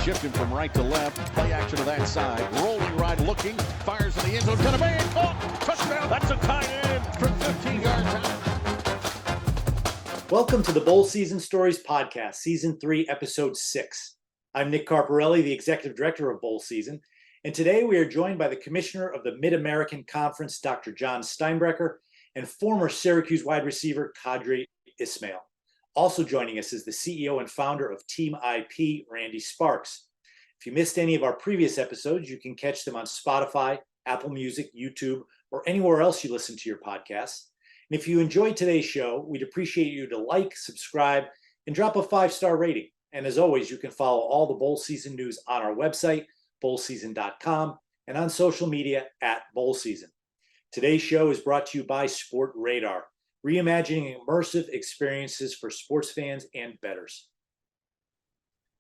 shifting from right to left. Play action to that side. Rolling right, looking. Fires in the end zone. Gonna be caught. Touchdown. That's a tight end from 15 yards out. Welcome to the Bowl Season Stories Podcast, Season 3, Episode 6. I'm Nick Carparelli, the Executive Director of Bowl Season, and today we are joined by the Commissioner of the Mid-American Conference, Dr. Jon Steinbrecher, and former Syracuse wide receiver, Qadry Ismail. Also joining us is the CEO and founder of Team IP, Randy Sparks. If you missed any of our previous episodes, you can catch them on Spotify, Apple Music, YouTube, or anywhere else you listen to your podcasts. And if you enjoyed today's show, we'd appreciate you to like, subscribe, and drop a 5-star rating. And as always, you can follow all the bowl season news on our website, bowlseason.com, and on social media at Bowl Season. Today's show is brought to you by Sport Radar, reimagining immersive experiences for sports fans and bettors.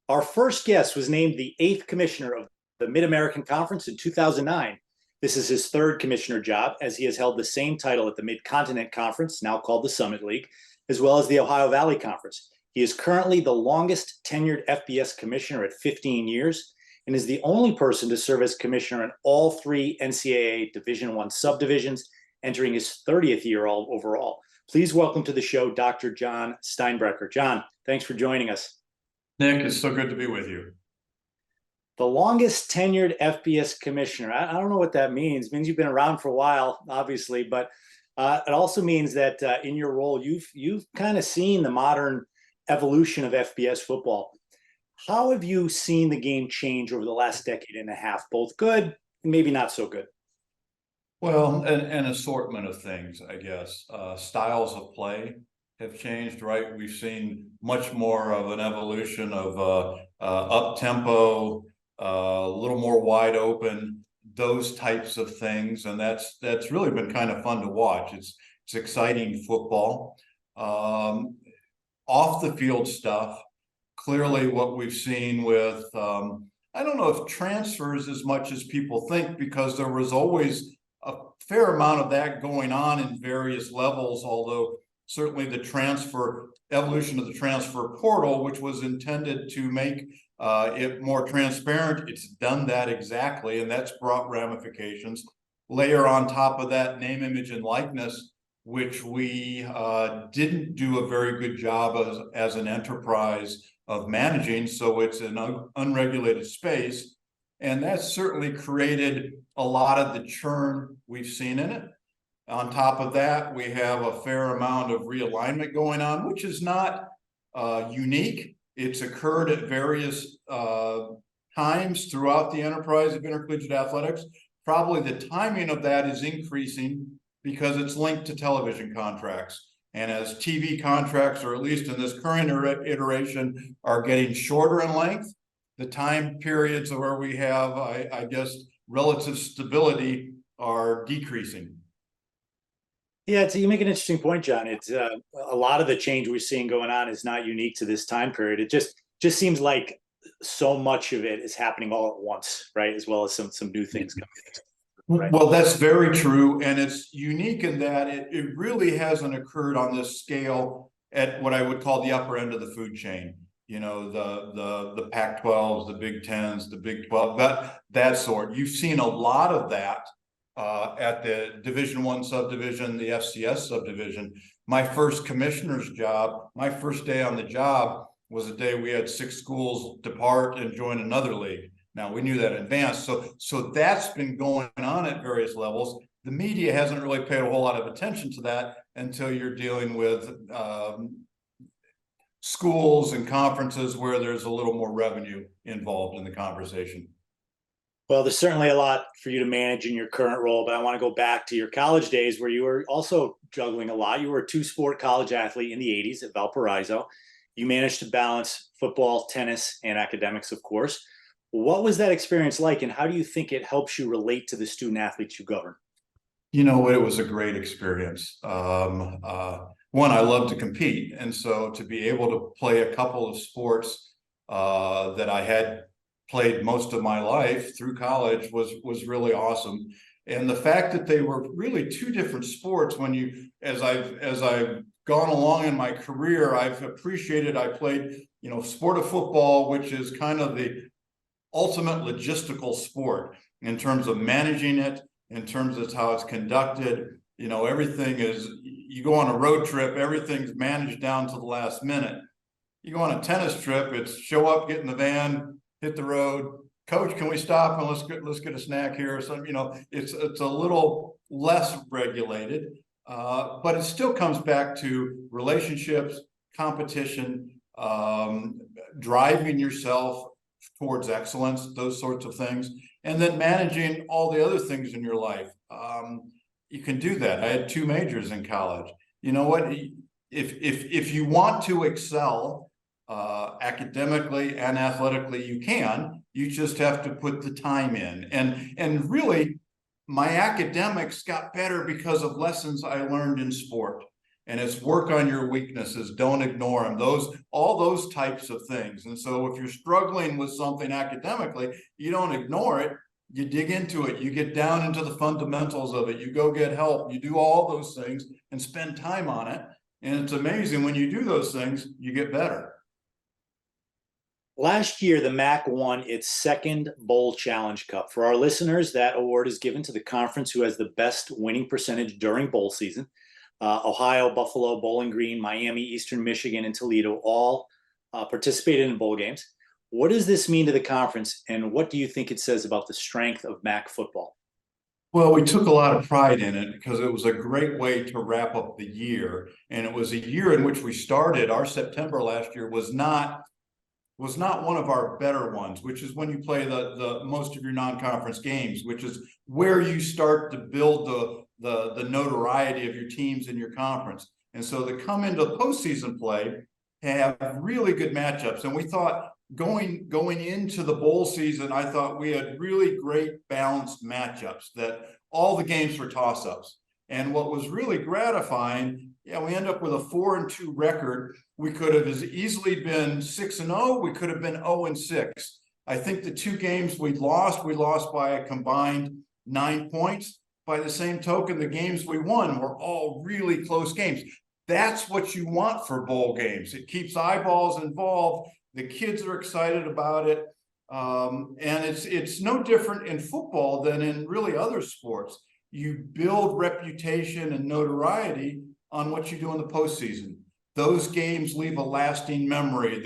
Our first guest was named the 8th commissioner of the Mid-American Conference in 2009. This is his third commissioner job, as he has held the same title at the Mid-Continent Conference, now called the Summit League, as well as the Ohio Valley Conference. He is currently the longest tenured FBS commissioner at 15 years and is the only person to serve as commissioner in all 3 NCAA Division I subdivisions, entering his 30th year overall. Please welcome to the show, Dr. Jon Steinbrecher. Jon, thanks for joining us. Nick, it's so good to be with you. The longest tenured FBS commissioner. I don't know what that means. It means you've been around for a while, obviously, but it also means that in your role, you've kind of seen the modern evolution of FBS football. How have you seen the game change over the last decade and a half, both good and maybe not so good? Well, an assortment of things, I guess. Styles of play have changed, right? We've seen much more of an evolution of up-tempo, a little more wide open, those types of things. And that's really been kind of fun to watch. It's exciting football. Off the field stuff, clearly what we've seen with, I don't know if transfers as much as people think, because there was always a fair amount of that going on in various levels, although certainly the evolution of the transfer portal, which was intended to make it more transparent, it's done that exactly, and that's brought ramifications. Layer on top of that name, image, and likeness, which we didn't do a very good job as an enterprise of managing, so it's an unregulated space. And that's certainly created a lot of the churn we've seen in it. On top of that, we have a fair amount of realignment going on, which is not unique. It's occurred at various times throughout the enterprise of intercollegiate athletics. Probably the timing of that is increasing because it's linked to television contracts. And as TV contracts, or at least in this current iteration, are getting shorter in length, the time periods where we have, I guess, relative stability are decreasing. Yeah, you make an interesting point, Jon. It's a lot of the change we're seeing going on is not unique to this time period. It just seems like so much of it is happening all at once, right? As well as some new things coming in. Right? Well, that's very true, and it's unique in that it really hasn't occurred on this scale at what I would call the upper end of the food chain. You know, the Pac-12s, the Big Tens, the Big 12, that sort. You've seen a lot of that at the Division I subdivision, the FCS subdivision. My first commissioner's job, my first day on the job was the day we had 6 schools depart and join another league. Now, we knew that in advance. So that's been going on at various levels. The media hasn't really paid a whole lot of attention to that until you're dealing with schools and conferences where there's a little more revenue involved in the conversation. Well, there's certainly a lot for you to manage in your current role, but I want to go back to your college days where you were also juggling a lot. You were a 2-sport college athlete in the 80s at Valparaiso. You managed to balance football, tennis, and academics, of course. What was that experience like, and how do you think it helps you relate to the student athletes you govern? You know, it was a great experience. One, I love to compete. And so to be able to play a couple of sports that I had played most of my life through college was really awesome. And the fact that they were really 2 different sports, when you, as I've gone along in my career, I've appreciated, I played, sport of football, which is kind of the ultimate logistical sport in terms of managing it, in terms of how it's conducted. You know, everything is, you go on a road trip, everything's managed down to the last minute. You go on a tennis trip, it's show up, get in the van, hit the road. Coach, can we stop and let's get a snack here or something? You know, it's a little less regulated, but it still comes back to relationships, competition, driving yourself towards excellence, those sorts of things, and then managing all the other things in your life. You can do that. I had 2 majors in college. You know what? If you want to excel academically and athletically, you can. You just have to put the time in. And really, my academics got better because of lessons I learned in sport. And it's work on your weaknesses. Don't ignore them. All those types of things. And so if you're struggling with something academically, you don't ignore it. You dig into it. You get down into the fundamentals of it. You go get help. You do all those things and spend time on it. And it's amazing when you do those things, you get better. Last year, the MAC won its second Bowl Challenge Cup. For our listeners, that award is given to the conference who has the best winning percentage during bowl season. Ohio, Buffalo, Bowling Green, Miami, Eastern Michigan, and Toledo all participated in bowl games. What does this mean to the conference, and what do you think it says about the strength of MAC football? Well, we took a lot of pride in it because it was a great way to wrap up the year. And it was a year in which we started. Our September last year was not one of our better ones, which is when you play the most of your non-conference games, which is where you start to build the notoriety of your teams in your conference. And so to come into postseason play, have really good matchups. And we thought going into the bowl season, I thought we had really great balanced matchups, that all the games were toss-ups. And what was really gratifying, we end up with a 4-2 record. We could have as easily been 6-0. We could have been 0-6. I think the 2 games we lost by a combined 9 points. By the same token, the games we won were all really close games. That's what you want for bowl games. It keeps eyeballs involved. The kids are excited about it. And it's no different in football than in really other sports. You build reputation and notoriety on what you do in the postseason. Those games leave a lasting memory.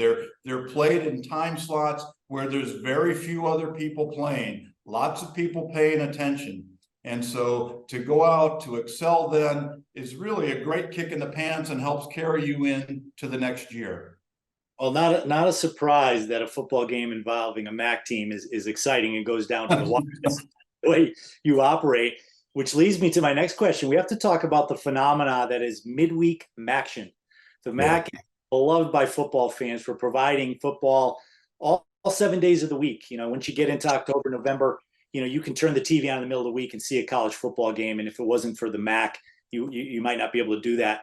They're played in time slots where there's very few other people playing, lots of people paying attention. And so to go out to excel then is really a great kick in the pants and helps carry you into the next year. Well, not a surprise that a football game involving a MAC team is exciting and goes down to the way you operate, which leads me to my next question. We have to talk about the phenomena that is Midweek MACtion. The MAC is beloved by football fans for providing football all 7 days of the week. You know, once you get into October, November, you know, you can turn the TV on in the middle of the week and see a college football game. And if it wasn't for the MAC, you might not be able to do that.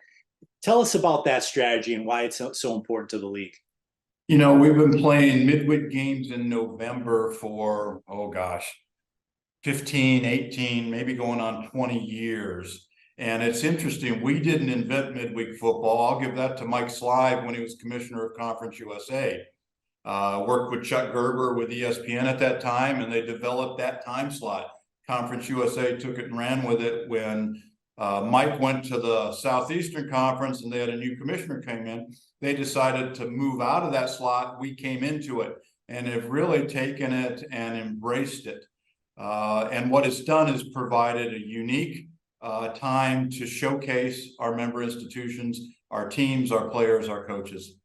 Tell us about that strategy and why it's so important to the league. You know, we've been playing midweek games in November for, 15, 18, maybe going on 20 years. And it's interesting. We didn't invent midweek football. I'll give that to Mike Slive when he was commissioner of Conference USA. Worked with Chuck Gerber with ESPN at that time, and they developed that time slot. Conference USA took it and ran with it when Mike went to the Southeastern Conference and they had a new commissioner came in. They decided to move out of that slot. We came into it and have really taken it and embraced it. And what it's done is provided a unique time to showcase our member institutions, our teams, our players, our coaches.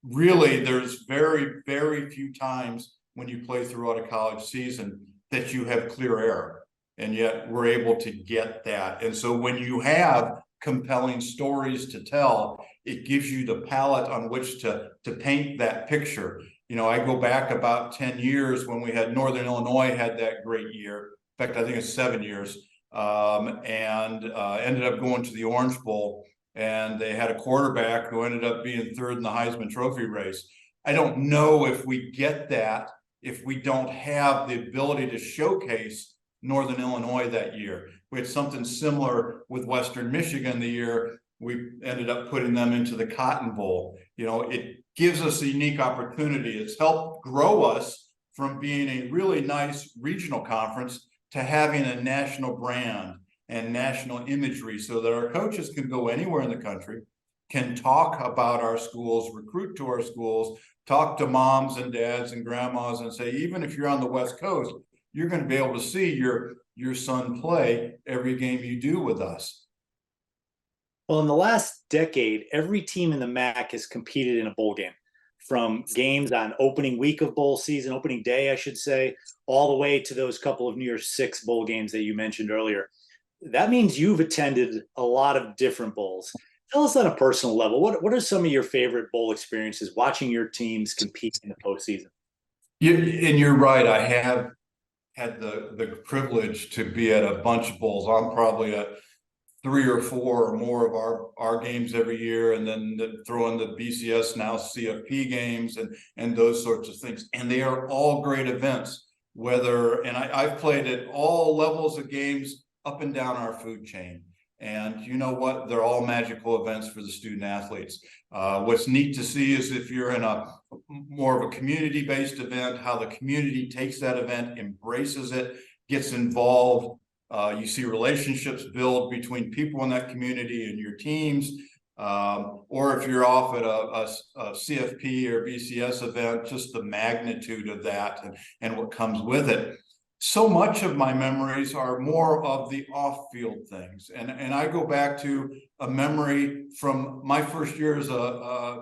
Really, there's very, very few times when you play throughout a college season that you have clear error, and yet we're able to get that. And so when you have compelling stories to tell, it gives you the palette on which to paint that picture. You know, I go back about 10 years when we had Northern Illinois had that great year. In fact, I think it's 7 years, and ended up going to the Orange Bowl. And they had a quarterback who ended up being third in the Heisman Trophy race. I don't know if we get that if we don't have the ability to showcase Northern Illinois that year. We had something similar with Western Michigan the year we ended up putting them into the Cotton Bowl. You know, it gives us a unique opportunity. It's helped grow us from being a really nice regional conference to having a national brand and national imagery so that our coaches can go anywhere in the country, can talk about our schools, recruit to our schools, talk to moms and dads and grandmas and say, even if you're on the West Coast, you're going to be able to see your son play every game you do with us. Well, in the last decade, every team in the MAC has competed in a bowl game, from games on opening week of bowl season, opening day, I should say, all the way to those couple of New Year's Six bowl games that you mentioned earlier. That means you've attended a lot of different bowls. Tell us on a personal level, what are some of your favorite bowl experiences watching your teams compete in the postseason? And you're right. I have had the privilege to be at a bunch of bowls. I'm probably at 3 or 4 or more of our games every year, and then throw in the BCS, now CFP games, and those sorts of things. And they are all great events. I've played at all levels of games up and down our food chain. And you know what? They're all magical events for the student athletes. What's neat to see is if you're in a more of a community-based event, how the community takes that event, embraces it, gets involved. You see relationships build between people in that community and your teams. Or if you're off at a CFP or BCS event, just the magnitude of that and what comes with it. So much of my memories are more of the off-field things. And I go back to a memory from my first year as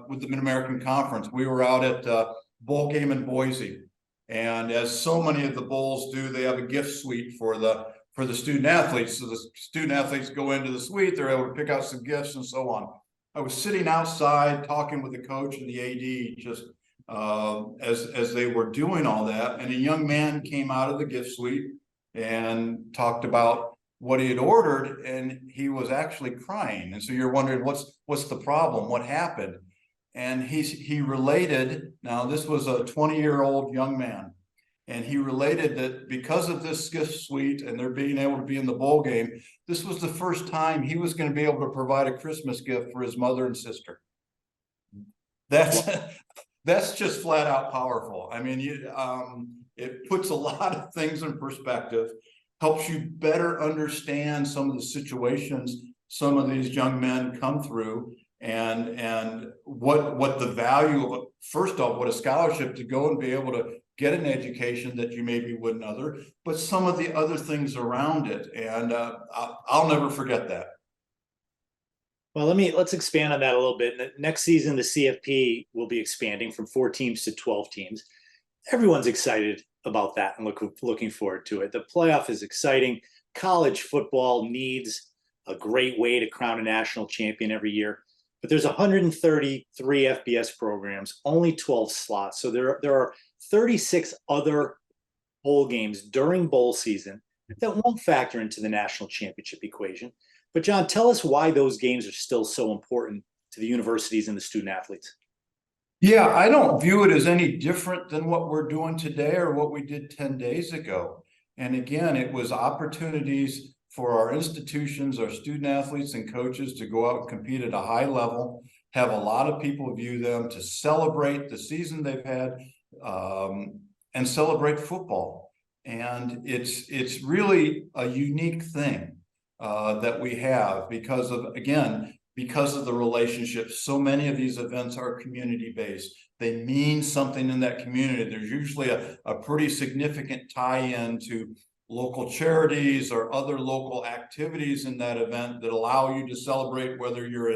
with the Mid-American Conference. We were out at a bowl game in Boise. And as so many of the bowls do, they have a gift suite for the student athletes. So the student athletes go into the suite, they're able to pick out some gifts and so on. I was sitting outside talking with the coach and the AD just as they were doing all that, and a young man came out of the gift suite and talked about what he had ordered, and he was actually crying. And so you're wondering what's the problem, what happened? And he related. Now this was a 20-year-old young man, and he related that because of this gift suite and they're being able to be in the bowl game, this was the first time he was going to be able to provide a Christmas gift for his mother and sister. That's just flat out powerful. I mean, it puts a lot of things in perspective, helps you better understand some of the situations some of these young men come through, and what the value of, first off, what a scholarship to go and be able to get an education that you maybe wouldn't other, but some of the other things around it. And I'll never forget that. Well, let's expand on that a little bit. Next season, the CFP will be expanding from 4 teams to 12 teams. Everyone's excited about that and looking forward to it. The playoff is exciting. College football needs a great way to crown a national champion every year. But there's 133 FBS programs, only 12 slots. So there are 36 other bowl games during bowl season that won't factor into the national championship equation. But John, tell us why those games are still so important to the universities and the student athletes. Yeah, I don't view it as any different than what we're doing today or what we did 10 days ago. And again, it was opportunities for our institutions, our student athletes and coaches to go out and compete at a high level, have a lot of people view them, to celebrate the season they've had, and celebrate football. And it's really a unique thing that we have because of the relationships. So many of these events are community-based. They mean something in that community. There's usually a pretty significant tie-in to local charities or other local activities in that event that allow you to celebrate, whether you're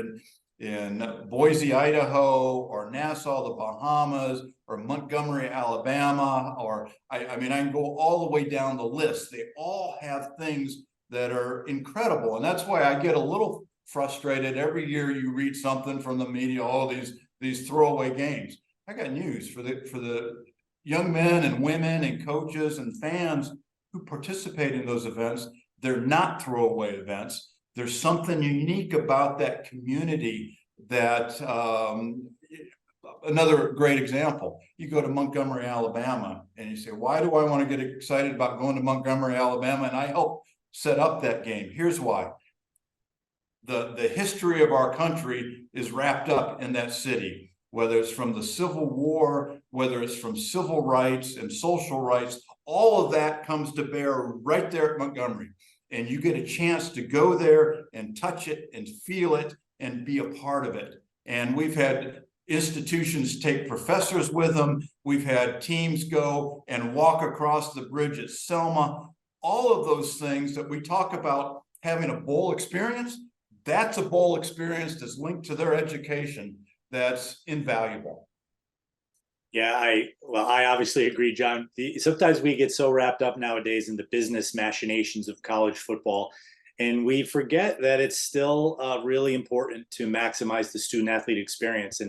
in Boise, Idaho, or Nassau, the Bahamas, or Montgomery, Alabama, or I mean, I can go all the way down the list. They all have things that are incredible. And that's why I get a little frustrated every year you read something from the media, oh, these throwaway games. I got news for the young men and women and coaches and fans who participate in those events. They're not throwaway events. There's something unique about that community that, another great example, you go to Montgomery, Alabama, and you say, why do I want to get excited about going to Montgomery, Alabama? And I help set up that game. Here's why. The history of our country is wrapped up in that city. whether it's from the Civil War, whether it's from civil rights and social rights, all of that comes to bear right there at Montgomery. And you get a chance to go there and touch it and feel it and be a part of it. And we've had institutions take professors with them. We've had teams go and walk across the bridge at Selma. All of those things that we talk about having a bowl experience, that's a bowl experience that's linked to their education that's invaluable. Yeah, I obviously agree, John. Sometimes we get so wrapped up nowadays in the business machinations of college football, and we forget that it's still really important to maximize the student athlete experience.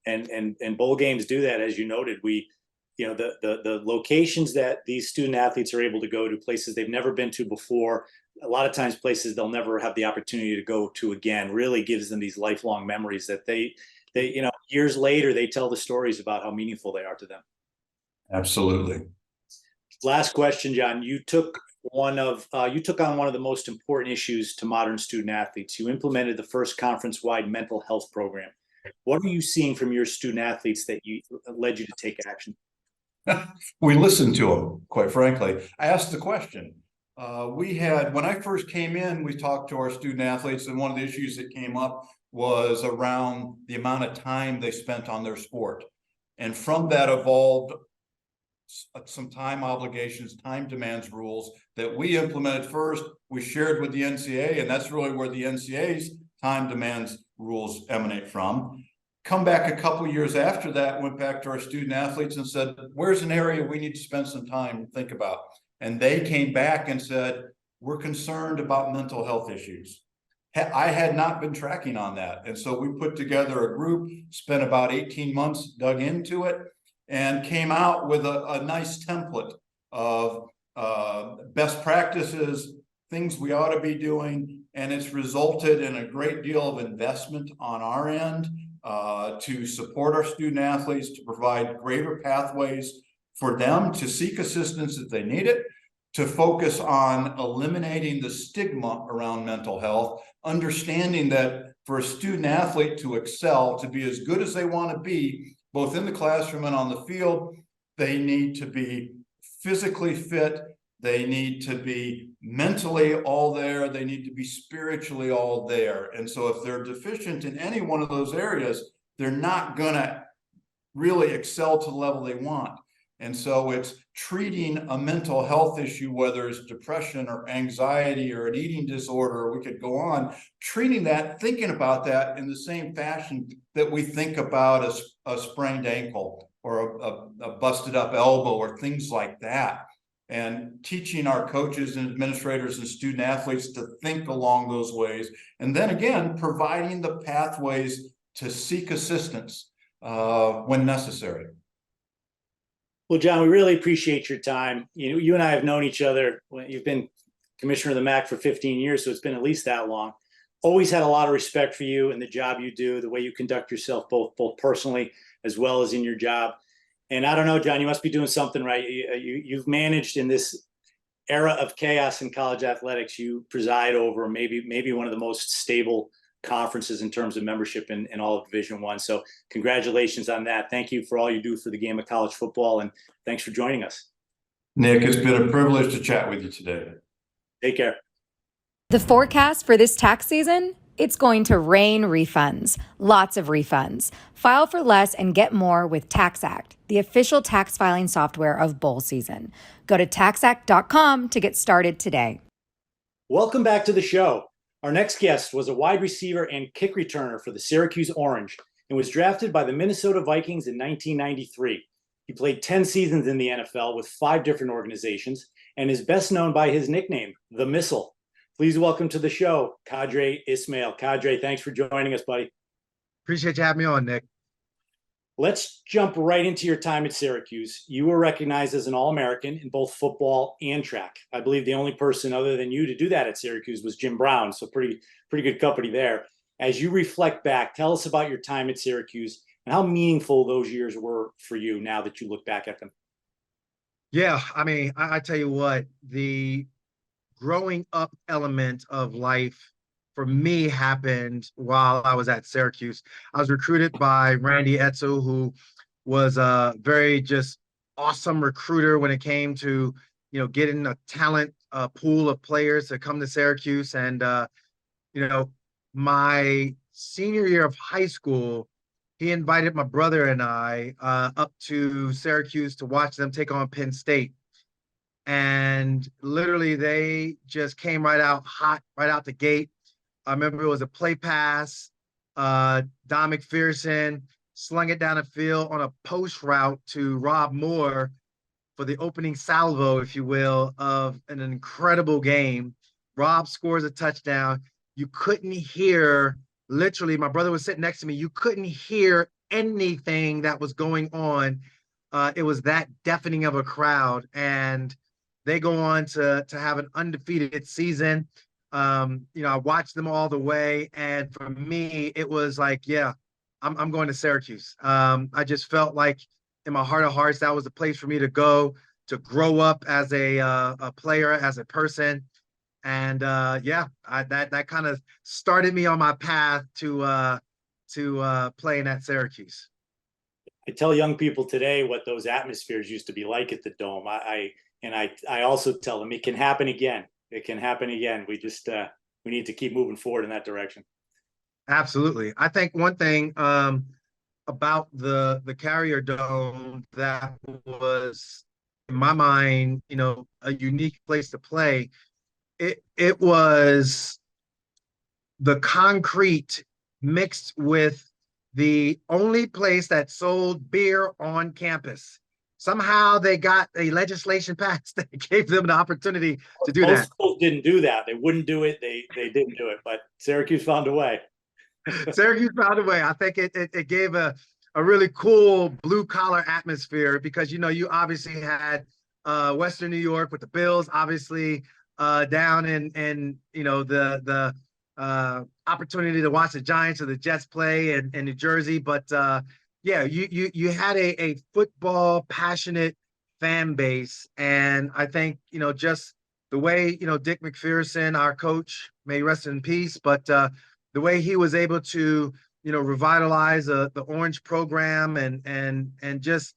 And bowl games do that, as you noted. The locations that these student athletes are able to go to, places they've never been to before, a lot of times places they'll never have the opportunity to go to again, really gives them these lifelong memories that they years later, they tell the stories about how meaningful they are to them. Absolutely. Last question, John. You took on one of the most important issues to modern student athletes. You implemented the first conference-wide mental health program. What are you seeing from your student athletes that led you to take action? We listened to them, quite frankly. I asked the question. When I first came in, we talked to our student athletes, and one of the issues that came up was around the amount of time they spent on their sport. And from that evolved some time obligations, time demands rules that we implemented first. We shared with the NCAA, and that's really where the NCAA's time demands rules emanate from. Come back a couple years after that, went back to our student athletes and said, where's an area we need to spend some time and think about? And they came back and said, we're concerned about mental health issues. I had not been tracking on that. And so we put together a group, spent about 18 months, dug into it, and came out with a nice template of best practices, things we ought to be doing. And it's resulted in a great deal of investment on our end to support our student athletes, to provide greater pathways for them to seek assistance if they need it, to focus on eliminating the stigma around mental health, understanding that for a student athlete to excel, to be as good as they want to be, both in the classroom and on the field, they need to be physically fit, they need to be mentally all there, they need to be spiritually all there. And so if they're deficient in any one of those areas, they're not going to really excel to the level they want. And so it's treating a mental health issue, whether it's depression or anxiety or an eating disorder, we could go on, treating that, thinking about that in the same fashion that we think about a sprained ankle or a busted up elbow or things like that. And teaching our coaches and administrators and student athletes to think along those ways. And then again, providing the pathways to seek assistance when necessary. Well, John, we really appreciate your time. You and I have known each other. You've been commissioner of the MAC for 15 years, so it's been at least that long. Always had a lot of respect for you and the job you do, the way you conduct yourself, both personally as well as in your job. And I don't know, John, you must be doing something right. You've managed in this era of chaos in college athletics. You preside over maybe one of the most stable conferences in terms of membership in all of Division I. So congratulations on that. Thank you for all you do for the game of college football, and thanks for joining us. Nick, it's been a privilege to chat with you today. Take care. The forecast for this tax season? It's going to rain refunds. Lots of refunds. File for less and get more with TaxAct, the official tax filing software of bowl season. Go to taxact.com to get started today. Welcome back to the show. Our next guest was a wide receiver and kick returner for the Syracuse Orange and was drafted by the Minnesota Vikings in 1993. He played 10 seasons in the NFL with 5 different organizations and is best known by his nickname, The Missile. Please welcome to the show, Qadry Ismail. Qadry, thanks for joining us, buddy. Appreciate you having me on, Nick. Let's jump right into your time at Syracuse. You were recognized as an All-American in both football and track. I believe the only person other than you to do that at Syracuse was Jim Brown, so pretty good company there. As you reflect back, tell us about your time at Syracuse and how meaningful those years were for you now that you look back at them. Yeah, I mean, I tell you what, the growing up element of life for me happened while I was at Syracuse. I was recruited by Randy Edsel, who was a very just awesome recruiter when it came to, getting a talent pool of players to come to Syracuse. And, my senior year of high school, he invited my brother and I up to Syracuse to watch them take on Penn State. And literally they just came right out hot, right out the gate. I remember it was a play pass. Don McPherson slung it down the field on a post route to Rob Moore for the opening salvo, if you will, of an incredible game. Rob scores a touchdown. You couldn't hear, literally, my brother was sitting next to me. You couldn't hear anything that was going on. It was that deafening of a crowd. And they go on to have an undefeated season. I watched them all the way. And for me, it was like, yeah, I'm going to Syracuse. I just felt like in my heart of hearts, that was the place for me to go to grow up as a player, as a person. And that kind of started me on my path to playing at Syracuse. I tell young people today what those atmospheres used to be like at the Dome. I also tell them it can happen again. It can happen again. We just we need to keep moving forward in that direction. Absolutely. I think one thing about the Carrier Dome that was, in my mind, a unique place to play. It was the concrete mixed with the only place that sold beer on campus. Somehow they got a legislation passed that gave them the opportunity to do that. Most schools didn't do that. They wouldn't do it. They didn't do it, but Syracuse found a way. Syracuse found a way. I think it gave a really cool blue collar atmosphere because, you obviously had Western New York with the Bills, obviously down in the opportunity to watch the Giants or the Jets play in New Jersey. But you had a football passionate fan base. And I think, just the way, Dick McPherson, our coach, may rest in peace, but the way he was able to, revitalize the Orange program and just,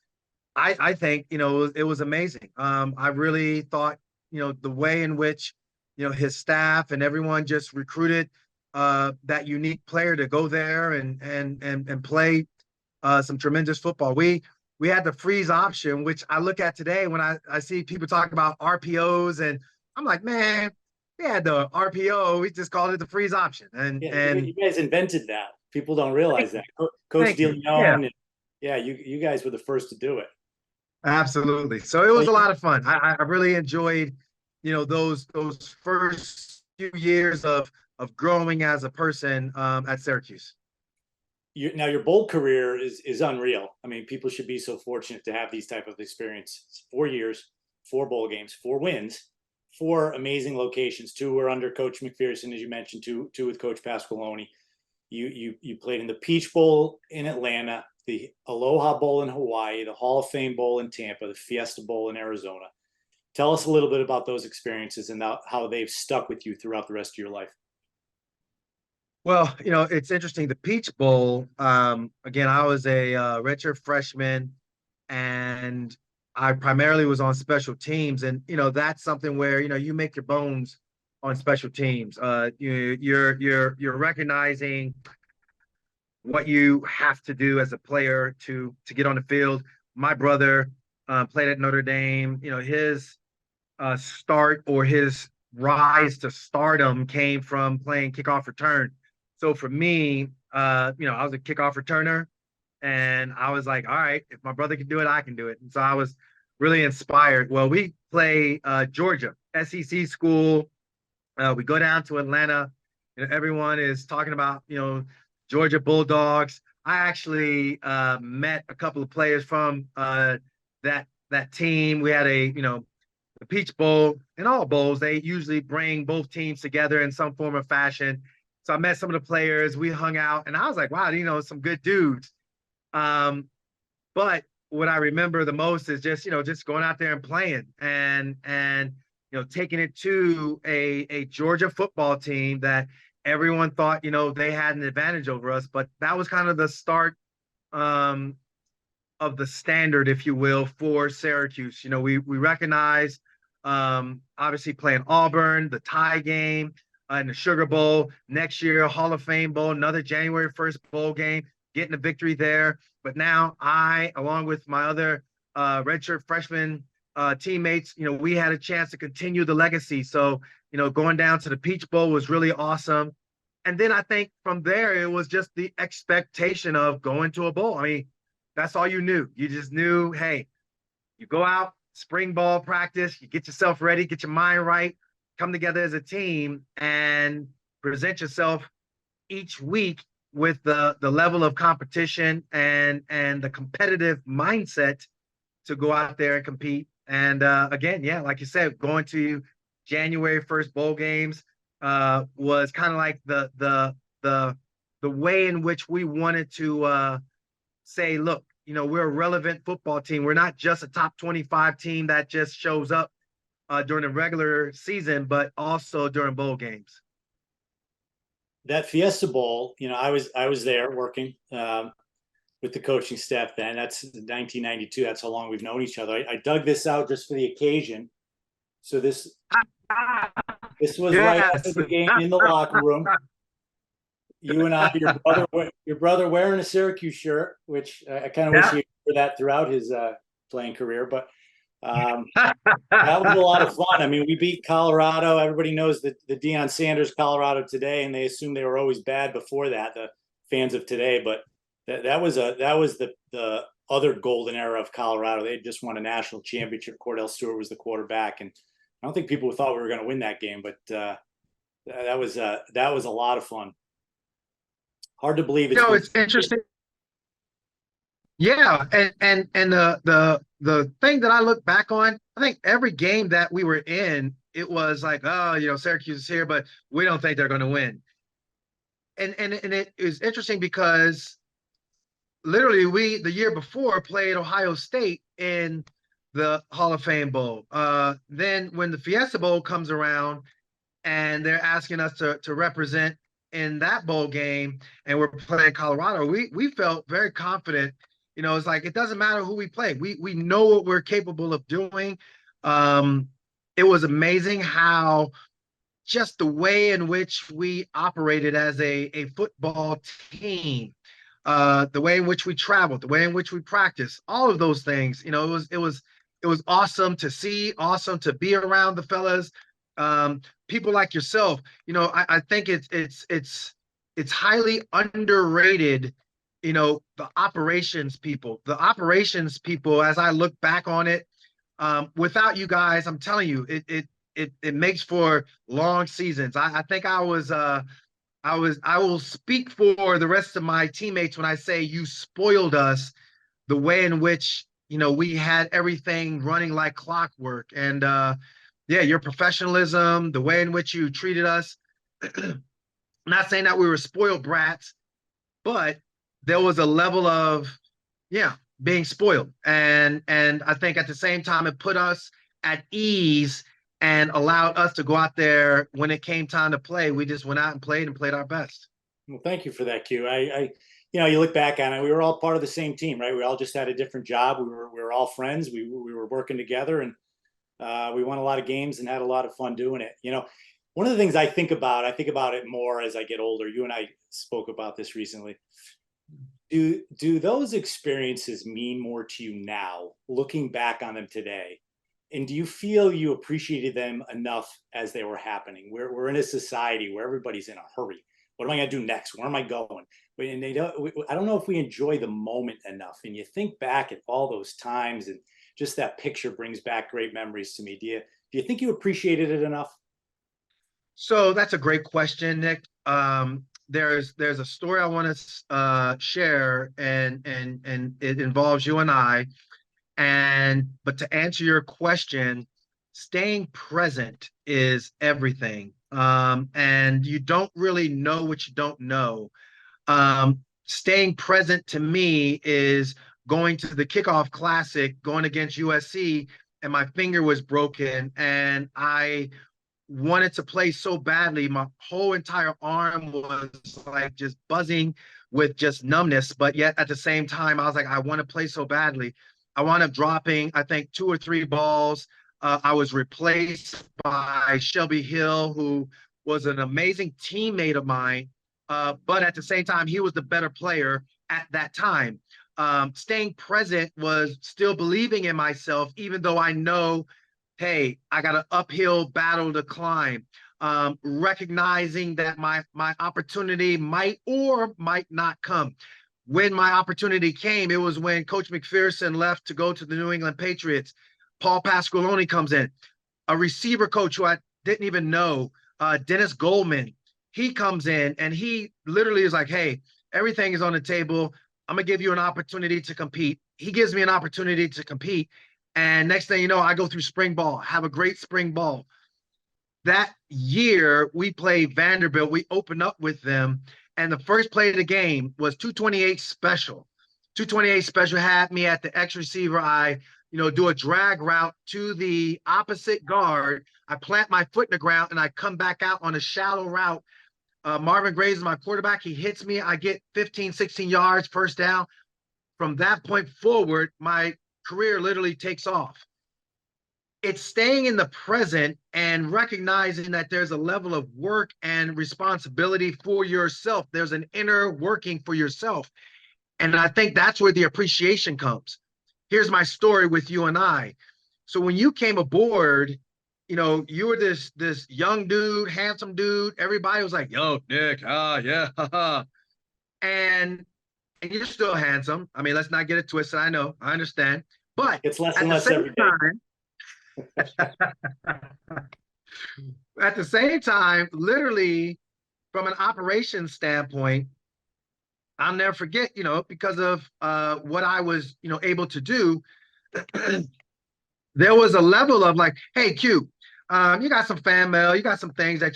I think, it was amazing. I really thought, the way in which, his staff and everyone just recruited that unique player to go there and play some tremendous football. We had the freeze option, which I look at today when I see people talk about RPOs, and I'm like, man, we had the RPO. We just called it the freeze option. And you guys invented that. People don't realize that. Coach DeLeon. Yeah, you guys were the first to do it. Absolutely. So it was a lot of fun. I really enjoyed, those first few years of growing as a person at Syracuse. Now your bowl career is unreal. I mean, people should be so fortunate to have these type of experiences. 4 years, 4 bowl games, 4 wins, 4 amazing locations. 2 were under Coach McPherson, as you mentioned, 2 with Coach Pasqualoni. You played in the Peach Bowl in Atlanta, the Aloha Bowl in Hawaii, the Hall of Fame Bowl in Tampa, the Fiesta Bowl in Arizona. Tell us a little bit about those experiences and how they've stuck with you throughout the rest of your life. Well, it's interesting. The Peach Bowl, again, I was a redshirt freshman, and I primarily was on special teams. And, that's something where, you make your bones on special teams. You're recognizing what you have to do as a player to get on the field. My brother played at Notre Dame. His start or his rise to stardom came from playing kickoff return. So for me, I was a kickoff returner, and I was like, all right, if my brother can do it, I can do it. And so I was really inspired. Well, we play Georgia, SEC school. We go down to Atlanta. Everyone is talking about, Georgia Bulldogs. I actually met a couple of players from that team. We had the Peach Bowl. In all bowls, they usually bring both teams together in some form or fashion. So I met some of the players. We hung out, and I was like, wow, some good dudes. But what I remember the most is just going out there and playing and taking it to a Georgia football team that everyone thought, they had an advantage over us, but that was kind of the start of the standard, if you will, for Syracuse. We recognize obviously playing Auburn, the tie game, in the Sugar Bowl, next year, Hall of Fame Bowl, another January 1st bowl game, getting a victory there. But now I, along with my other redshirt freshman teammates, we had a chance to continue the legacy. So, going down to the Peach Bowl was really awesome. And then I think from there, it was just the expectation of going to a bowl. I mean, that's all you knew. You just knew, hey, you go out, spring ball practice, you get yourself ready, get your mind right, come together as a team and present yourself each week with the level of competition and the competitive mindset to go out there and compete. And again, yeah, like you said, going to January 1st bowl games was kind of like the way in which we wanted to say, look, we're a relevant football team. We're not just a top 25 team that just shows up during the regular season, but also during bowl games. That Fiesta Bowl, I was there working with the coaching staff then. That's 1992. That's how long we've known each other. I dug this out just for the occasion. So this was right after the game in the locker room. You and I, your brother wearing a Syracuse shirt, which I kind of wish he wore that throughout his playing career. But that was a lot of fun. I mean, we beat Colorado. Everybody knows the Deion Sanders Colorado today, and they assume they were always bad before that, the fans of today. But that was the other golden era of Colorado. They had just won a national championship. Cordell Stewart was the quarterback, and I don't think people thought we were going to win that game, but that was a lot of fun. Hard to believe. It's interesting. Yeah, and the thing that I look back on, I think every game that we were in, it was like, Syracuse is here, but we don't think they're going to win. And it is interesting because literally we the year before played Ohio State in the Hall of Fame Bowl. Then when the Fiesta Bowl comes around and they're asking us to represent in that bowl game and we're playing Colorado, we felt very confident. It's like, it doesn't matter who we play. We know what we're capable of doing. It was amazing how just the way in which we operated as a football team, the way in which we traveled, the way in which we practiced, all of those things, it was awesome to see, awesome to be around the fellas. People like yourself, I think it's highly underrated. The operations people, as I look back on it, without you guys, I'm telling you, it makes for long seasons. I think I will speak for the rest of my teammates when I say you spoiled us the way in which, we had everything running like clockwork. And your professionalism, the way in which you treated us. I'm not saying that we were spoiled brats, but there was a level of, being spoiled. And I think at the same time, it put us at ease and allowed us to go out there when it came time to play. We just went out and played our best. Well, thank you for that, Q. You look back on it, we were all part of the same team, right? We all just had a different job. We were all friends. We were working together, and we won a lot of games and had a lot of fun doing it. One of the things I think about it more as I get older. You and I spoke about this recently. Do those experiences mean more to you now, looking back on them today? And do you feel you appreciated them enough as they were happening? We're in a society where everybody's in a hurry. What am I going to do next? Where am I going? And I don't know if we enjoy the moment enough. And you think back at all those times, and just that picture brings back great memories to me. Do you think you appreciated it enough? So that's a great question, Nick. There's a story I want to share, and it involves you and I. But to answer your question, staying present is everything. And you don't really know what you don't know. Staying present to me is going to the kickoff classic, going against USC, and my finger was broken, and I wanted to play so badly. My whole entire arm was like just buzzing with just numbness. But yet at the same time, I was like, I want to play so badly. I wound up dropping, I think, 2 or 3 balls. I was replaced by Shelby Hill, who was an amazing teammate of mine. But at the same time, he was the better player at that time. Staying present was still believing in myself, even though I know, hey, I got an uphill battle to climb. Recognizing that my opportunity might or might not come. When my opportunity came, it was when Coach McPherson left to go to the New England Patriots. Paul Pasqualoni comes in, a receiver coach who I didn't even know, Dennis Goldman. He comes in and he literally is like, hey, everything is on the table. I'm going to give you an opportunity to compete. He gives me an opportunity to compete. And next thing you know, I go through spring ball, have a great spring ball. That year, we played Vanderbilt. We opened up with them. And the first play of the game was 228 special. 228 special had me at the X receiver. I do a drag route to the opposite guard. I plant my foot in the ground and I come back out on a shallow route. Marvin Graves is my quarterback. He hits me. I get 15, 16 yards, first down. From that point forward, my career literally takes off. It's staying in the present and recognizing that there's a level of work and responsibility for yourself. There's an inner working for yourself. And I think that's where the appreciation comes. Here's my story with you and I. So when you came aboard, you were this young dude, handsome dude. Everybody was like, yo, Nick, yeah. And you're still handsome. I mean, let's not get it twisted. I know, I understand. But it's less and less every day. At the same time, literally from an operations standpoint, I'll never forget, because of what I was, able to do, there was a level of like, hey, Q, you got some fan mail, you got some things that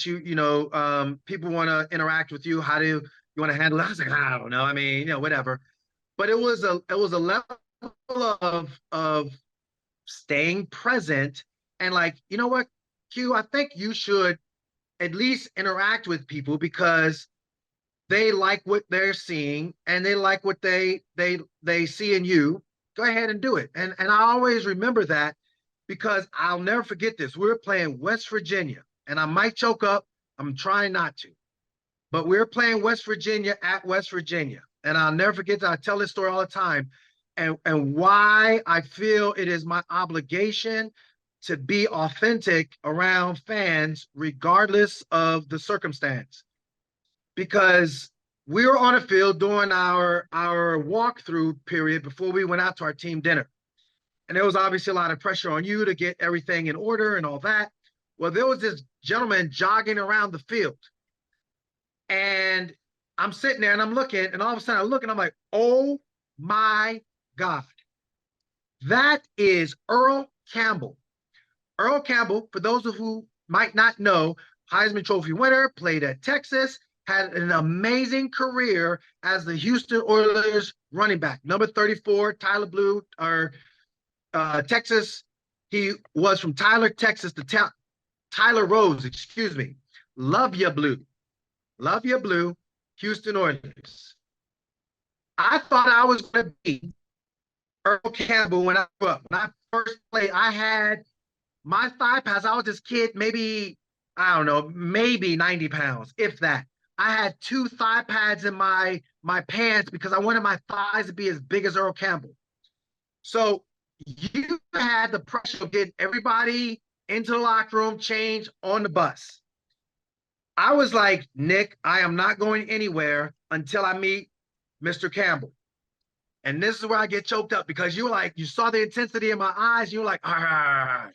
people want to interact with you. How do you want to handle it? I was like, I don't know. I mean, whatever. But it was a level of staying present and like, you know what, Q, I think you should at least interact with people because they like what they're seeing and they like what they see in you. Go ahead and do it. And I always remember that because I'll never forget this. We were playing West Virginia and I might choke up. I'm trying not to, but we were playing West Virginia at West Virginia. And I'll never forget that. I tell this story all the time and why I feel it is my obligation to be authentic around fans, regardless of the circumstance. Because we were on the field during our walkthrough period before we went out to our team dinner. And there was obviously a lot of pressure on you to get everything in order and all that. Well, there was this gentleman jogging around the field. And I'm sitting there and I'm looking, and all of a sudden I look and I'm like, oh my God. That is Earl Campbell. Earl Campbell, for those of who might not know, Heisman Trophy winner, played at Texas, had an amazing career as the Houston Oilers running back. Number 34, Tyler Blue, or Texas. He was from Tyler, Texas, to Tyler Rose, excuse me. Love ya blue. Love ya blue, Houston Oilers. I thought I was going to be Earl Campbell when I grew up. When I first played, I had my thigh pads. I was this kid, maybe, I don't know, maybe 90 pounds, if that. I had 2 thigh pads in my pants because I wanted my thighs to be as big as Earl Campbell. So you had the pressure of getting everybody into the locker room, change on the bus. I was like, Nick, I am not going anywhere until I meet Mr. Campbell. And this is where I get choked up because you were like, you saw the intensity in my eyes. You were like, all right.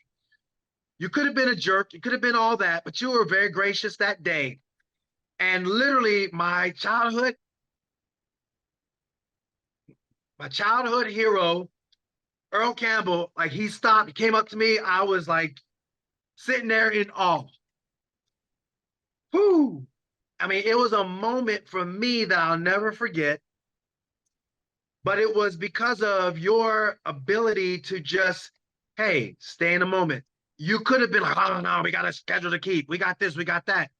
You could have been a jerk. You could have been all that, but you were very gracious that day. And literally my childhood hero, Earl Campbell, like he stopped, he came up to me. I was like sitting there in awe. Whew. I mean, it was a moment for me that I'll never forget. But it was because of your ability to just, hey, stay in the moment. you could have been like, oh no, we got a schedule to keep. We got this, we got that.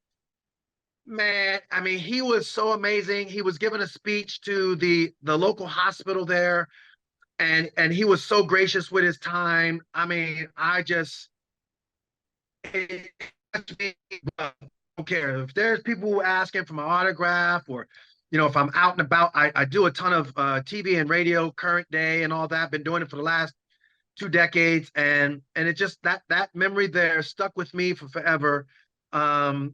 Man, I mean, he was so amazing. He was giving a speech to the local hospital there, and he was so gracious with his time. I mean, I don't care if there's people asking for my autograph, or if I'm out and about. I do a ton of TV and radio, current day and all that. Been doing it for the last 2 decades, and it just that memory there stuck with me for forever. You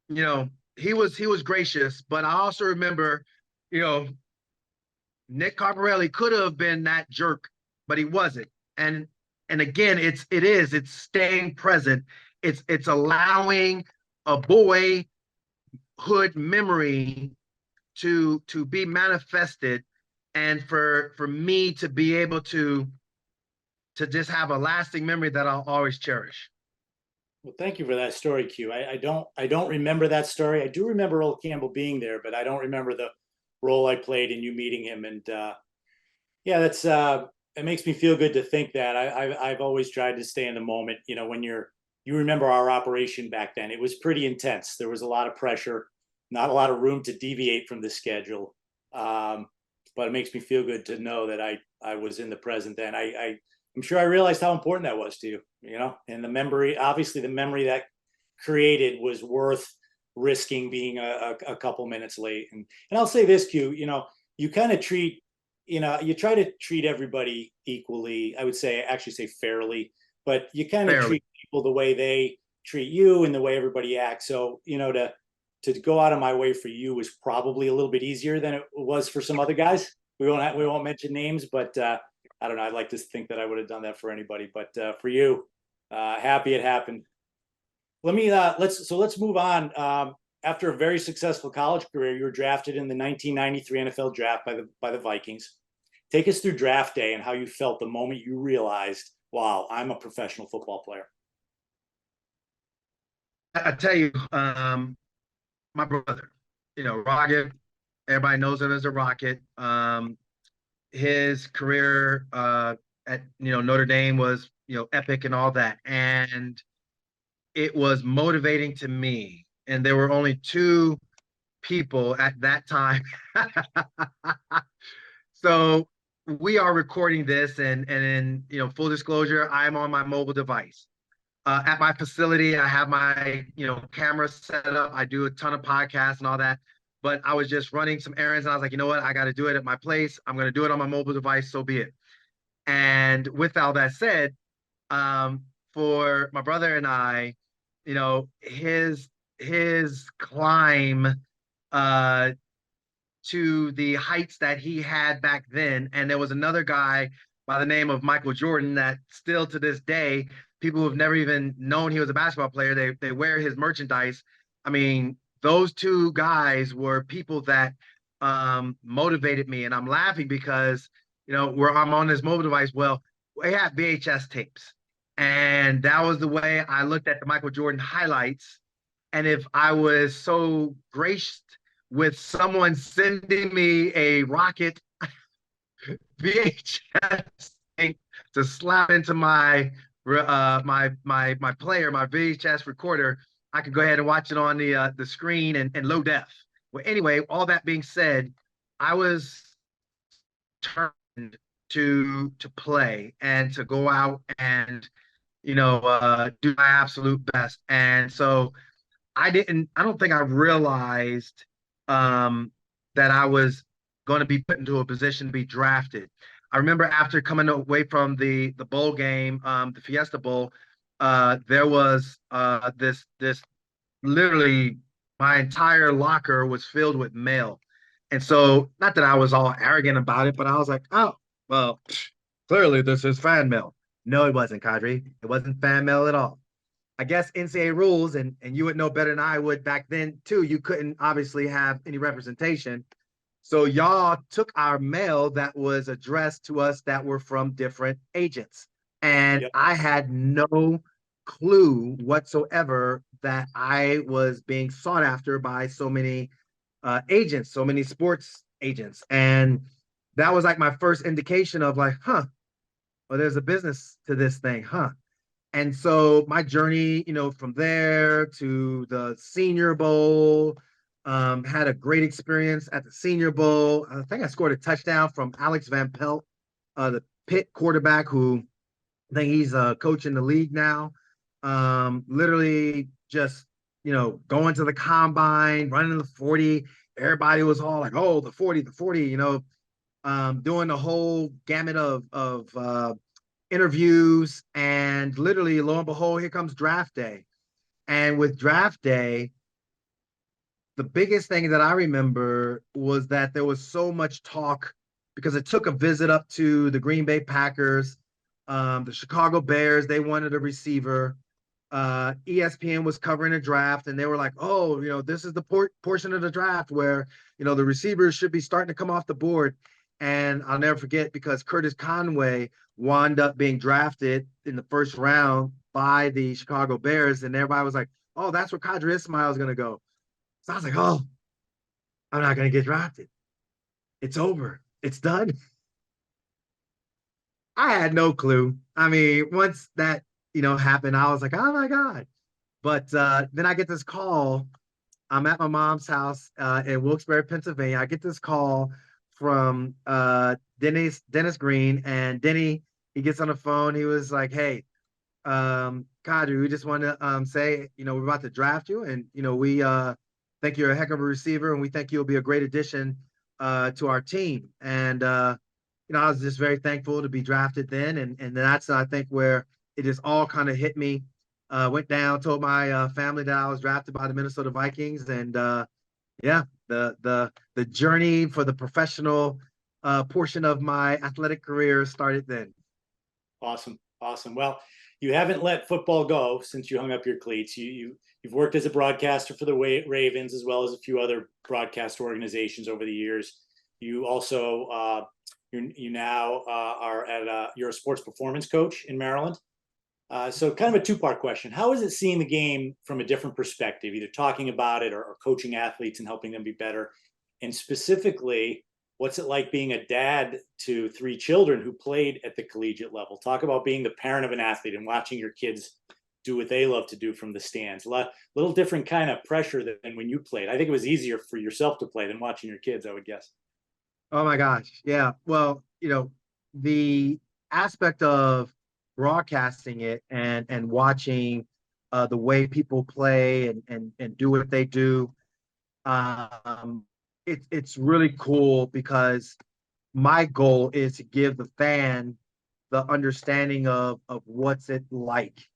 know, he was gracious, but I also remember, you know, Nick Carparelli could have been that jerk, but he wasn't. And again, it's staying present. It's allowing a boyhood memory to be manifested, and for me to be able to just have a lasting memory that I'll always cherish. Well, thank you for that story, Q. I don't remember that story. I do remember Earl Campbell being there, but I don't remember the role I played in you meeting him. And yeah, that's it makes me feel good to think that. I've always tried to stay in the moment. When you remember our operation back then, it was pretty intense. There was a lot of pressure, not a lot of room to deviate from the schedule. But it makes me feel good to know that I was in the present then. I'm sure I realized how important that was to you, and the memory, obviously the memory that created was worth risking being a couple minutes late. And I'll say this, Q, you kind of treat, you try to treat everybody equally. I would actually say fairly, but you kind of treat people the way they treat you and the way everybody acts. So, to go out of my way for you was probably a little bit easier than it was for some other guys. We won't mention names, but I don't know. I'd like to think that I would have done that for anybody, but for you, happy it happened. Let's move on. After a very successful college career, you were drafted in the 1993 NFL draft by the Vikings. Take us through draft day and how you felt the moment you realized, wow, I'm a professional football player. I tell you, my brother, Rocket, everybody knows him as a Rocket. His career at Notre Dame was epic and all that, and it was motivating to me. And there were only two people at that time. So we are recording this, and in full disclosure, I'm on my mobile device. At my facility, I have my camera set up. I do a ton of podcasts and all that. But I was just running some errands, and I was like, you know what? I got to do it at my place. I'm going to do it on my mobile device. So be it. And with all that said, for my brother and I, his climb to the heights that he had back then, and there was another guy by the name of Michael Jordan that still to this day, people who have never even known he was a basketball player, they wear his merchandise. I mean, those two guys were people that motivated me. And I'm laughing because, where I'm on this mobile device, well, we had VHS tapes. And that was the way I looked at the Michael Jordan highlights. And if I was so graced with someone sending me a Rocket VHS tape to slap into my player, my VHS recorder, I could go ahead and watch it on the screen and low def. Well, anyway, all that being said, I was turned to play and to go out and do my absolute best. And so I don't think I realized that I was going to be put into a position to be drafted. I remember after coming away from the bowl game, the Fiesta Bowl, there was this literally my entire locker was filled with mail. And so, not that I was all arrogant about it, but I was like, oh, well, clearly this is fan mail. No, it wasn't, Qadry. It wasn't fan mail at all. I guess NCAA rules, and you would know better than I would back then too, you couldn't obviously have any representation. So y'all took our mail that was addressed to us that were from different agents. And yep. I had no clue whatsoever that I was being sought after by so many agents, so many sports agents. And that was like my first indication of like, well, there's a business to this thing, And so my journey, from there to the Senior Bowl, had a great experience at the Senior Bowl. I think I scored a touchdown from Alex Van Pelt, the Pitt quarterback, who I think he's a coach in the league now. Literally just, going to the combine, running the 40. Everybody was all like, oh, the 40, doing the whole gamut of interviews. And literally, lo and behold, here comes draft day. And with draft day, the biggest thing that I remember was that there was so much talk because it took a visit up to the Green Bay Packers, the Chicago Bears. They wanted a receiver. ESPN was covering a draft, and they were like, "Oh, this is the portion of the draft where the receivers should be starting to come off the board." And I'll never forget because Curtis Conway wound up being drafted in the first round by the Chicago Bears, and everybody was like, "Oh, that's where Qadry Ismail is going to go." So I was like, "Oh, I'm not going to get drafted. It's over. It's done." I had no clue. I mean, once that happened, I was like, "Oh my God." But then I get this call. I'm at my mom's house in Wilkes-Barre, Pennsylvania. I get this call from Dennis Green, and Denny, he gets on the phone. He was like, "Hey, Qadry, we just want to say, we're about to draft you, and we think you're a heck of a receiver, and we think you'll be a great addition to our team." And I was just very thankful to be drafted then, and that's I think where it just all kind of hit me. Went down, told my family that I was drafted by the Minnesota Vikings, and yeah, the journey for the professional portion of my athletic career started then. Awesome. Well, you haven't let football go since you hung up your cleats. You've worked as a broadcaster for the Ravens as well as a few other broadcast organizations over the years. You also you now are at you're a sports performance coach in Maryland. So kind of a two-part question. How is it seeing the game from a different perspective, either talking about it or coaching athletes and helping them be better? And specifically, what's it like being a dad to 3 children who played at the collegiate level? Talk about being the parent of an athlete and watching your kids do what they love to do from the stands. A little different kind of pressure than when you played. I think it was easier for yourself to play than watching your kids, I would guess. Oh my gosh. Yeah. Well, the aspect of broadcasting it and watching the way people play and do what they do, it's really cool because my goal is to give the fan the understanding of what's it like.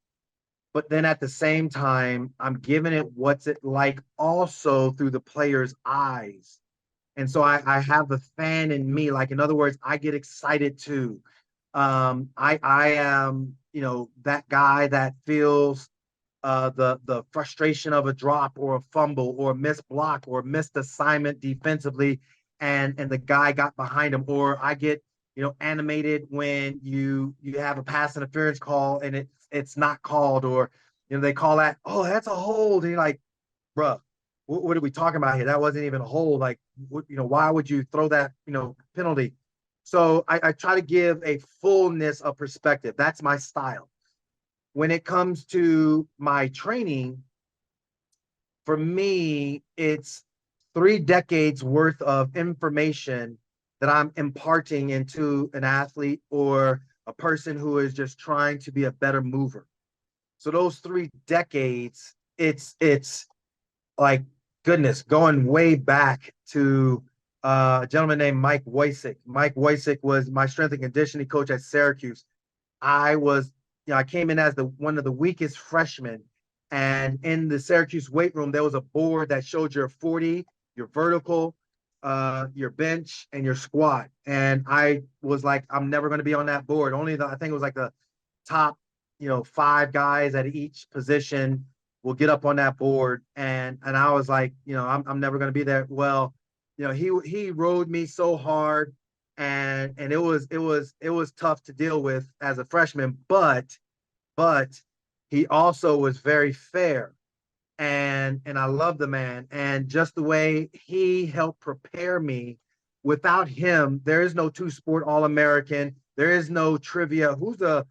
But then at the same time, I'm giving it what's it like also through the player's eyes. And so I have the fan in me. Like, in other words, I get excited too. I am, that guy that feels the frustration of a drop or a fumble or a missed block or missed assignment defensively, and the guy got behind him. Or I get, animated when you have a pass interference call and it's not called, or they call that, oh, that's a hold, and you're like, bruh, what are we talking about here? That wasn't even a hold. Like, why would you throw that, penalty? So I try to give a fullness of perspective. That's my style. When it comes to my training, for me, it's 3 decades worth of information that I'm imparting into an athlete or a person who is just trying to be a better mover. So those 3 decades, it's like, goodness, going way back to a gentleman named Mike Woysick. Mike Woysick was my strength and conditioning coach at Syracuse. I came in as one of the weakest freshmen, and in the Syracuse weight room, there was a board that showed your 40, your vertical, your bench, and your squat. And I was like, I'm never going to be on that board. I think it was like the top, 5 guys at each position will get up on that board. And I was like, I'm never going to be there. Well, he rode me so hard, and it was tough to deal with as a freshman, but he also was very fair. And I love the man, and just the way he helped prepare me. Without him, there is no 2-sport All-American. There is no trivia. Who's the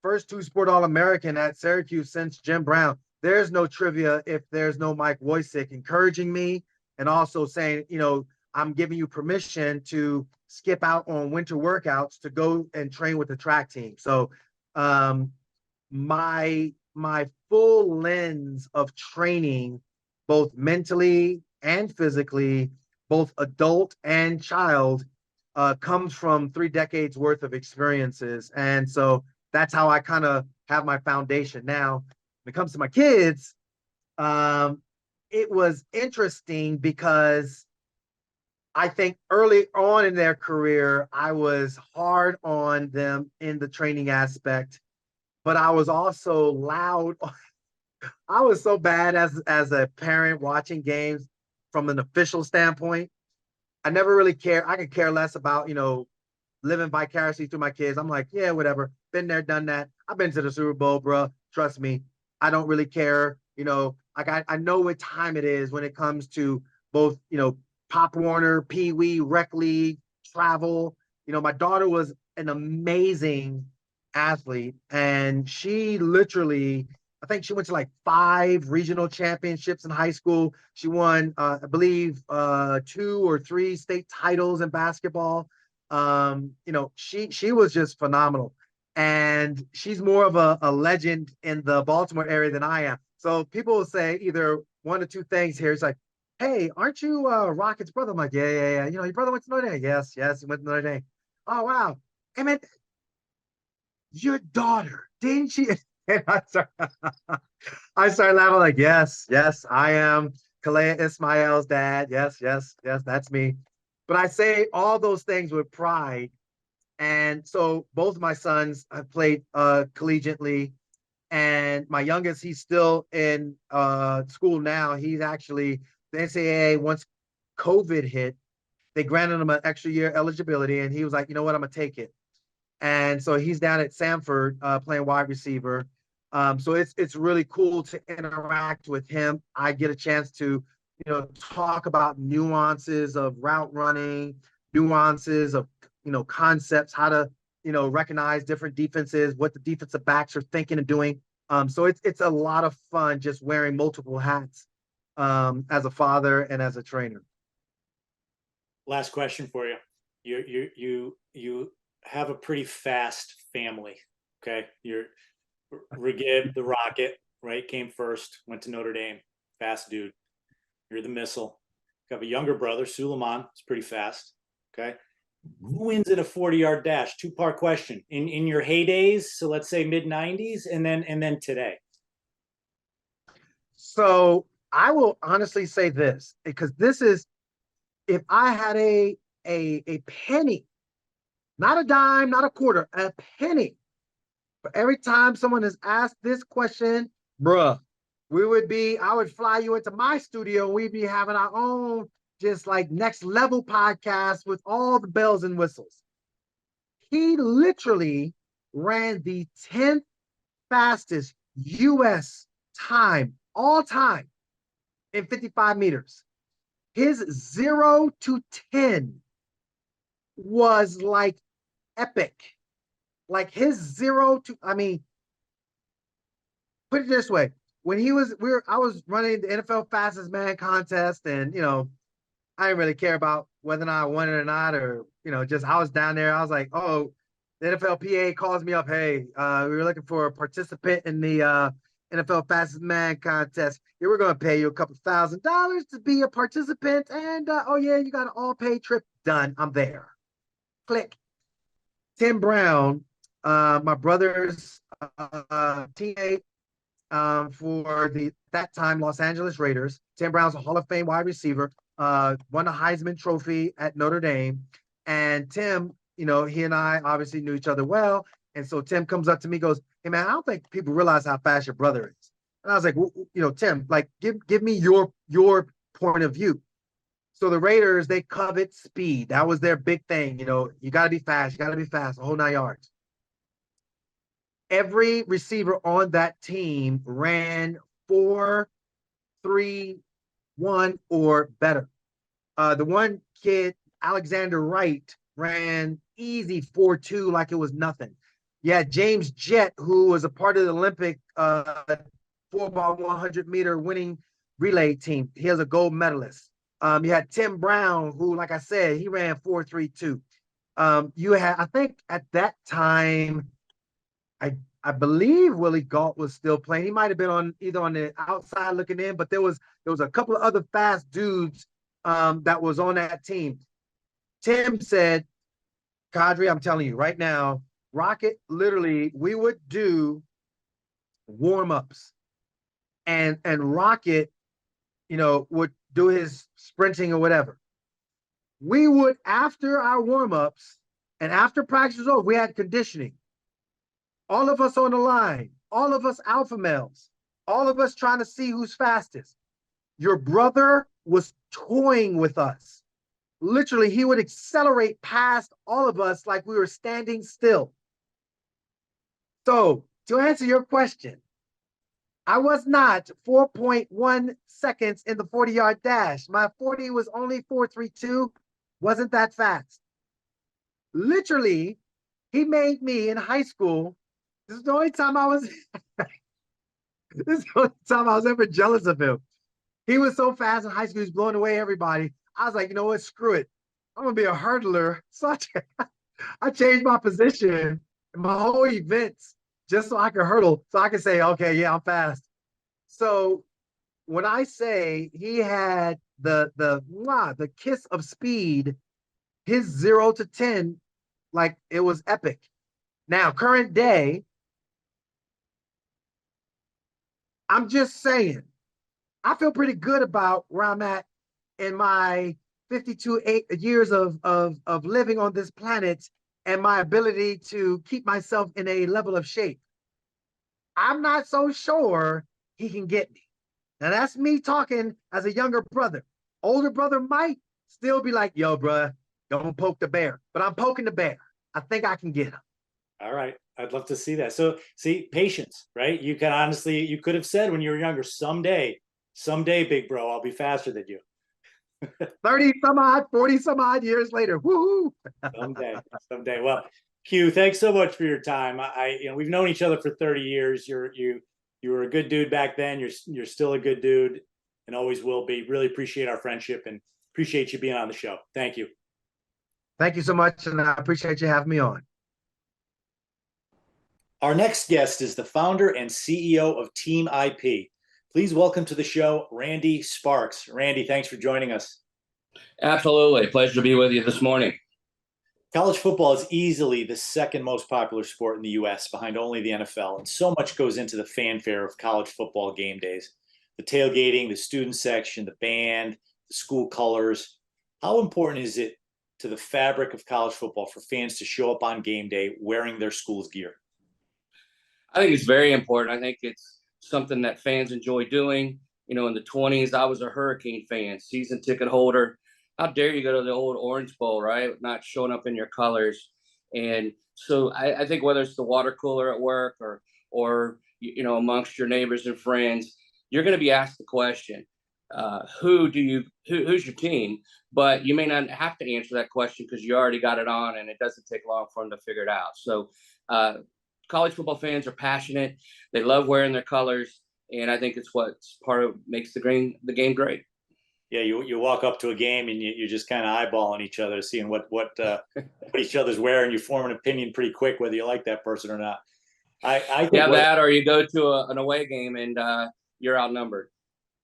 first two-sport All-American at Syracuse since Jim Brown. There's no trivia if there's no Mike Wojcik encouraging me and also saying, I'm giving you permission to skip out on winter workouts to go and train with the track team. So my full lens of training, both mentally and physically, both adult and child, comes from 3 decades worth of experiences. And so that's how I kind of have my foundation. Now, when it comes to my kids, it was interesting because I think early on in their career, I was hard on them in the training aspect, but I was also loud. I was so bad as a parent watching games from an official standpoint. I never really care. I could care less about, living vicariously through my kids. I'm like, yeah, whatever. Been there, done that. I've been to the Super Bowl, bro. Trust me. I don't really care. I know what time it is when it comes to both, Pop Warner, Pee Wee, Rec League, travel. My daughter was an amazing athlete, and she literally, I think she went to like 5 regional championships in high school. She won, I believe, 2 or 3 state titles in basketball. She was just phenomenal, and she's more of a legend in the Baltimore area than I am. So people will say either one or two things here. It's like, hey, aren't you Rocket's brother? I'm like, yeah. Your brother went to Notre Dame. Yes, he went to Notre Dame. Oh, wow. Hey, man, your daughter, didn't she? And I started laughing like, yes, I am Qadry Ismail's dad. Yes, that's me. But I say all those things with pride. And so both of my sons have played collegiately. And my youngest, he's still in school now. He's actually, the NCAA, once COVID hit, they granted him an extra year eligibility. And he was like, you know what, I'm going to take it. And so he's down at Samford playing wide receiver. So it's really cool to interact with him. I get a chance to, talk about nuances of route running, nuances of, concepts, how to, recognize different defenses, what the defensive backs are thinking and doing. So it's a lot of fun just wearing multiple hats as a father and as a trainer. Last question for you. You have a pretty fast family. Okay. You're Regib, the Rocket, right? Came first, went to Notre Dame. Fast dude. You're the missile. You have a younger brother, Suleiman. It's pretty fast. Okay. Who wins in a 40-yard dash? 2-part question. In your heydays, so let's say mid-90s, and then today. So I will honestly say this, because this is, if I had a penny, not a dime, not a quarter, a penny, for every time someone has asked this question, bruh, I would fly you into my studio and we'd be having our own just like next level podcast with all the bells and whistles. He literally ran the 10th fastest U.S. time, all time, in 55 meters. His 0 to 10 was like epic. Like his 0 to, put it this way. When I was running the NFL fastest man contest, and, I didn't really care about whether or not I won it or not, or, just I was down there. I was like, oh, the NFLPA calls me up. Hey, we were looking for a participant in the NFL fastest man contest. Yeah, we're going to pay you a couple $1,000 to be a participant. And, oh yeah, you got an all paid trip. Done. I'm there. Click. Tim Brown, my brother's teammate, for that time Los Angeles Raiders. Tim Brown's a Hall of Fame wide receiver, won a Heisman Trophy at Notre Dame. And Tim, he and I obviously knew each other well. And so Tim comes up to me, goes, hey man, I don't think people realize how fast your brother is. And I was like, Tim, like give me your point of view. So the Raiders, they covet speed. That was their big thing. You got to be fast. You got to be fast, the whole 9 yards. Every receiver on that team ran 4.31 or better. The one kid, Alexander Wright, ran easy 4.2 like it was nothing. You had James Jett, who was a part of the Olympic 4x100 meter winning relay team. He was a gold medalist. You had Tim Brown, who, like I said, he ran 4.32. You had, I think at that time, I believe Willie Galt was still playing. He might have been either on the outside looking in, but there was a couple of other fast dudes that was on that team. Tim said, Qadry, I'm telling you right now, Rocket, literally, we would do warm-ups, and Rocket, would do his sprinting or whatever. We would, after our warm-ups and after practice was over, we had conditioning. All of us on the line, all of us alpha males, all of us trying to see who's fastest. Your brother was toying with us. Literally, he would accelerate past all of us like we were standing still. So, to answer your question, I was not 4.1 seconds in the 40-yard dash. My 40 was only 4.32. Wasn't that fast. Literally, he made me in high school. This is the only time I was this is the only time I was ever jealous of him. He was so fast in high school, he was blowing away everybody. I was like, you know what? Screw it. I'm gonna be a hurdler. So I changed my position in my whole events just so I could hurdle, so I could say, okay, yeah, I'm fast. So when I say he had the kiss of speed, his 0 to 10, like it was epic. Now, current day, I'm just saying, I feel pretty good about where I'm at in my 52 years of living on this planet and my ability to keep myself in a level of shape. I'm not so sure he can get me. Now, that's me talking as a younger brother. Older brother might still be like, yo, bruh, don't poke the bear. But I'm poking the bear. I think I can get him. All right. I'd love to see that. So, see, patience, right? You could have said when you were younger, someday, big bro, I'll be faster than you. 30 some odd, 40 some odd years later. Woohoo! Someday. Well, Q, thanks so much for your time. We've known each other for 30 years. You were a good dude back then. You're still a good dude and always will be. Really appreciate our friendship and appreciate you being on the show. Thank you. Thank you so much, and I appreciate you having me on. Our next guest is the founder and CEO of Team IP. Please welcome to the show, Randy Sparks. Randy, thanks for joining us. Absolutely. Pleasure to be with you this morning. College football is easily the second most popular sport in the U.S. behind only the NFL, and so much goes into the fanfare of college football game days. The tailgating, the student section, the band, the school colors. How important is it to the fabric of college football for fans to show up on game day wearing their school's gear? I think it's very important. I think it's something that fans enjoy doing. In the 20s, I was a Hurricane fan, season ticket holder. How dare you go to the old Orange Bowl, right? Not showing up in your colors. And so I think whether it's the water cooler at work or amongst your neighbors and friends, you're going to be asked the question, who's your team? But you may not have to answer that question because you already got it on, and it doesn't take long for them to figure it out. So college football fans are passionate. They love wearing their colors, and I think it's what's part of makes the game great. Yeah, you walk up to a game and you're just kind of eyeballing each other, seeing what each other's wearing. You form an opinion pretty quick whether you like that person or not. I think that, or you go to an away game and you're outnumbered.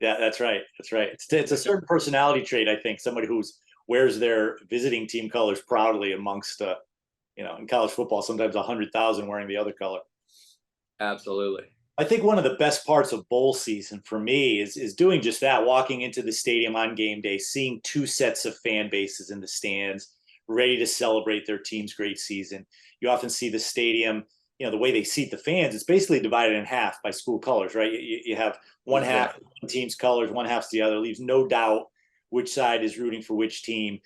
Yeah, that's right. It's a certain personality trait, I think. Somebody who wears their visiting team colors proudly amongst in college football, sometimes 100,000 wearing the other color. Absolutely. I think one of the best parts of bowl season for me is doing just that, walking into the stadium on game day, seeing two sets of fan bases in the stands, ready to celebrate their team's great season. You often see the stadium, the way they seat the fans, it's basically divided in half by school colors, right? You have one half one team's colors, one half's the other, leaves no doubt which side is rooting for which team.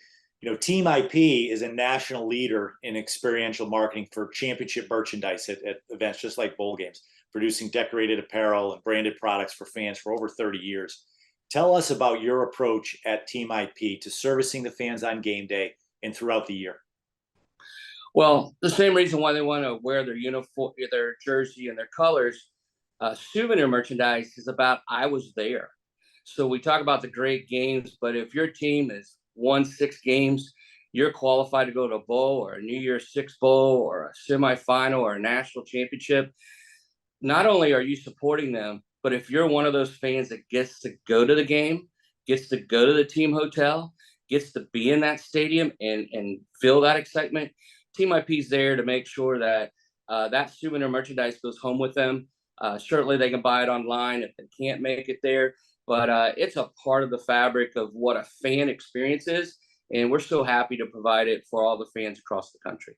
Team IP is a national leader in experiential marketing for championship merchandise at events just like bowl games, producing decorated apparel and branded products for fans for over 30 years. Tell us about your approach at Team IP to servicing the fans on game day and throughout the year. Well, the same reason why they want to wear their uniform, their jersey, and their colors. Souvenir merchandise is about I was there. So we talk about the great games, but if your team has won 6 games, you're qualified to go to a bowl or a New Year's Six bowl or a semifinal or a national championship. Not only are you supporting them, but if you're one of those fans that gets to go to the game, gets to go to the team hotel, gets to be in that stadium and feel that excitement, Team IP's there to make sure that that souvenir merchandise goes home with them. Certainly they can buy it online if they can't make it there, but it's a part of the fabric of what a fan experience is, and we're so happy to provide it for all the fans across the country.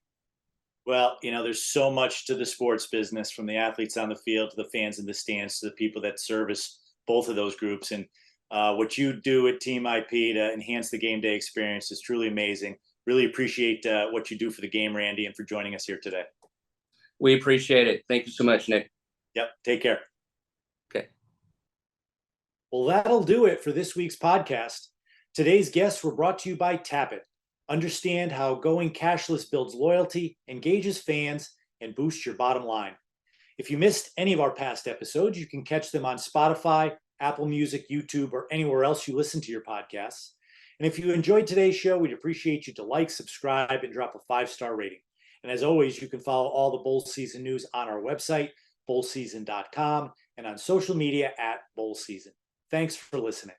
Well, there's so much to the sports business, from the athletes on the field to the fans in the stands to the people that service both of those groups. And what you do at Team IP to enhance the game day experience is truly amazing. Really appreciate what you do for the game, Randy, and for joining us here today. We appreciate it. Thank you so much, Nick. Yep. Take care. Okay. Well, that'll do it for this week's podcast. Today's guests were brought to you by Tap It. Understand how going cashless builds loyalty, engages fans, and boosts your bottom line. If you missed any of our past episodes, you can catch them on Spotify, Apple Music, YouTube, or anywhere else you listen to your podcasts. And if you enjoyed today's show, we'd appreciate you to like, subscribe, and drop a 5-star rating. And as always, you can follow all the bowl season news on our website, bowlseason.com, and on social media at bowlseason. Thanks for listening.